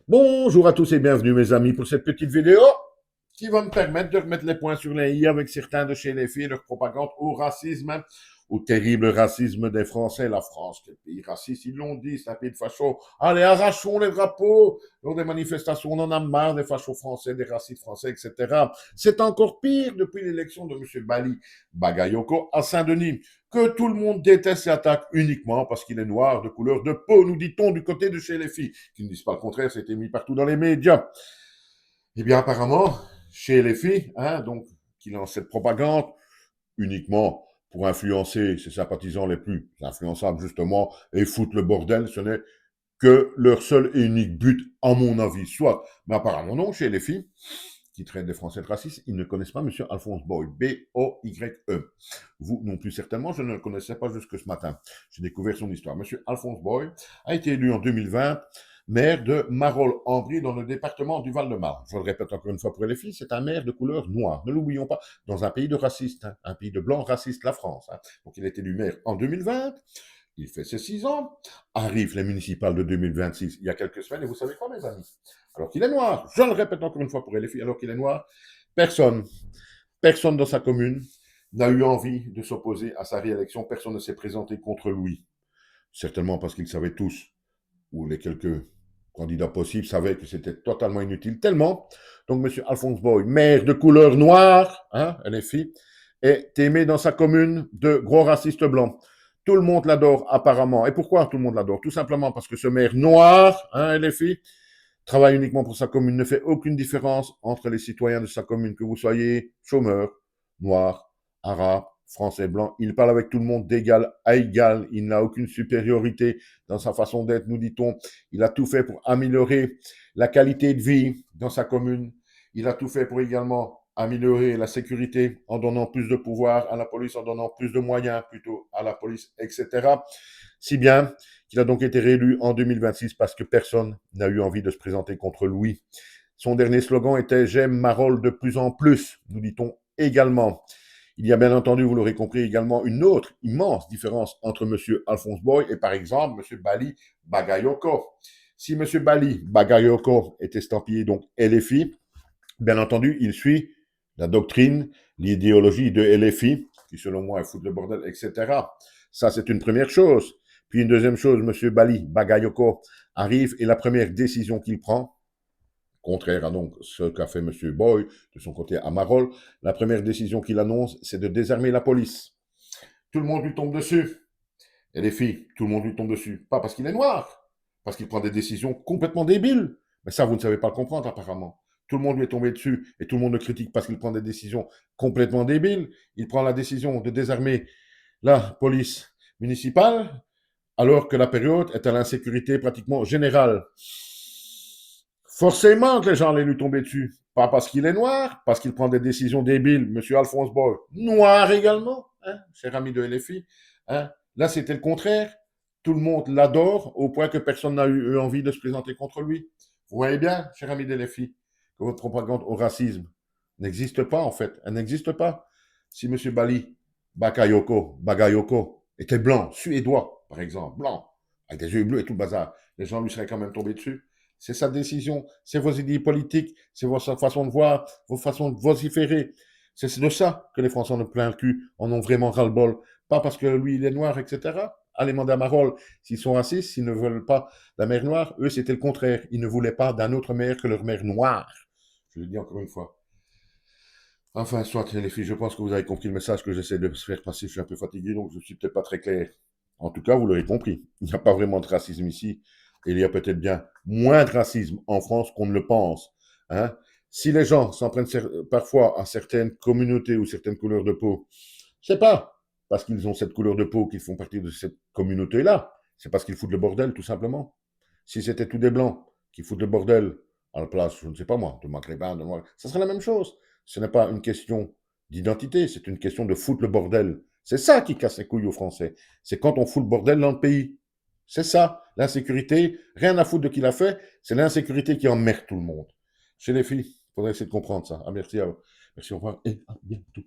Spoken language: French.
Bonjour à tous et bienvenue mes amis pour cette petite vidéo qui va me permettre de remettre les points sur les i avec certains de chez les filles et leur propagande au racisme, au terrible racisme des Français. La France, quel pays raciste, ils l'ont dit, c'est un pays de fachos. Allez, arrachons les drapeaux lors des manifestations, on en a marre des fachos français, des racistes français, etc. C'est encore pire depuis l'élection de M. Bali Bagayoko à Saint-Denis, que tout le monde déteste et attaque uniquement parce qu'il est noir de couleur de peau, nous dit-on du côté de chez les filles, qui ne disent pas le contraire, c'était mis partout dans les médias. Eh bien, apparemment, chez les filles, donc, qui lancent cette propagande uniquement pour influencer ses sympathisants les plus influençables, justement, et foutre le bordel, ce n'est que leur seul et unique but, à mon avis, soit. Mais apparemment, non, chez les filles, qui traitent des Français de racistes, ils ne connaissent pas M. Alphonse Boy, B-O-Y-E. Vous non plus certainement, je ne le connaissais pas jusque ce matin. J'ai découvert son histoire. M. Alphonse Boy a été élu en 2020 maire de Marolles-en-Brie dans le département du Val-de-Marne. Je le répète encore une fois pour les filles, c'est un maire de couleur noire. Ne l'oublions pas, dans un pays de racistes, un pays de blancs racistes, la France. Donc il a été élu maire en 2020. Il fait ses 6 ans, arrivent les municipales de 2026, il y a quelques semaines, et vous savez quoi, mes amis? Alors qu'il est noir, je le répète encore une fois pour les filles, alors qu'il est noir, personne, personne dans sa commune n'a eu envie de s'opposer à sa réélection, personne ne s'est présenté contre lui. Certainement parce qu'ils savaient tous, ou les quelques candidats possibles savaient que c'était totalement inutile, tellement. Donc, M. Alphonse Boy, maire de couleur noire, LFI, est aimé dans sa commune de gros racistes blancs. Tout le monde l'adore apparemment. Et pourquoi tout le monde l'adore? Tout simplement parce que ce maire noir, LFI, travaille uniquement pour sa commune, ne fait aucune différence entre les citoyens de sa commune, que vous soyez chômeur, noir, arabe, français, blanc. Il parle avec tout le monde d'égal à égal. Il n'a aucune supériorité dans sa façon d'être, nous dit-on. Il a tout fait pour améliorer la qualité de vie dans sa commune. Il a tout fait pour également améliorer la sécurité en donnant plus de pouvoir à la police, en donnant plus de moyens plutôt à la police, etc. Si bien qu'il a donc été réélu en 2026 parce que personne n'a eu envie de se présenter contre lui. Son dernier slogan était « J'aime ma rôle de plus en plus », nous dit-on également. Il y a bien entendu, vous l'aurez compris, également une autre immense différence entre M. Alphonse Boy et par exemple M. Bali Bagayoko. Si M. Bali Bagayoko est estampillé donc LFI, bien entendu, il suit la doctrine, l'idéologie de LFI, qui selon moi est foutre le bordel, etc. Ça, c'est une première chose. Puis une deuxième chose, M. Bali Bagayoko arrive et la première décision qu'il prend, contraire à donc ce qu'a fait M. Boy de son côté à Marolles, la première décision qu'il annonce, c'est de désarmer la police. Tout le monde lui tombe dessus. Et les filles, tout le monde lui tombe dessus. Pas parce qu'il est noir, parce qu'il prend des décisions complètement débiles. Mais ça, vous ne savez pas le comprendre apparemment. Tout le monde lui est tombé dessus et tout le monde le critique parce qu'il prend des décisions complètement débiles. Il prend la décision de désarmer la police municipale alors que la période est à l'insécurité pratiquement générale. Forcément que les gens allaient lui tomber dessus. Pas parce qu'il est noir, parce qu'il prend des décisions débiles. Monsieur Alphonse Boy, noir également, cher ami de LFI. Là, c'était le contraire. Tout le monde l'adore au point que personne n'a eu envie de se présenter contre lui. Vous voyez bien, cher ami de LFI, que votre propagande au racisme n'existe pas, en fait. Elle n'existe pas. Si M. Bali Bagayoko était blanc, suédois, par exemple, blanc, avec des yeux bleus et tout le bazar, les gens lui seraient quand même tombés dessus. C'est sa décision, c'est vos idées politiques, c'est votre façon de voir, vos façons de vociférer. C'est de ça que les Français en ont plein le cul, en ont vraiment ras-le-bol. Pas parce que lui, il est noir, etc. Allez demander à Marolles s'ils sont racistes, s'ils ne veulent pas la mer noire. Eux, c'était le contraire. Ils ne voulaient pas d'un autre maire que leur mère noire. Je le dis encore une fois. Enfin, soit les filles, je pense que vous avez compris le message que j'essaie de faire passer. Je suis un peu fatigué, donc je ne suis peut-être pas très clair. En tout cas, vous l'aurez compris. Il n'y a pas vraiment de racisme ici. Et il y a peut-être bien moins de racisme en France qu'on ne le pense. Si les gens s'en prennent parfois à certaines communautés ou certaines couleurs de peau, c'est pas parce qu'ils ont cette couleur de peau qu'ils font partie de cette communauté-là. C'est parce qu'ils foutent le bordel, tout simplement. Si c'était tous des blancs qui foutent le bordel à la place, je ne sais pas moi, de maghrébins, de noirs, ça serait la même chose. Ce n'est pas une question d'identité, c'est une question de foutre le bordel. C'est ça qui casse les couilles aux Français. C'est quand on fout le bordel dans le pays. C'est ça, l'insécurité, rien à foutre de qui l'a fait, c'est l'insécurité qui emmerde tout le monde. Chez les filles, il faudrait essayer de comprendre ça. Ah, merci à vous. Merci, au revoir et à bientôt.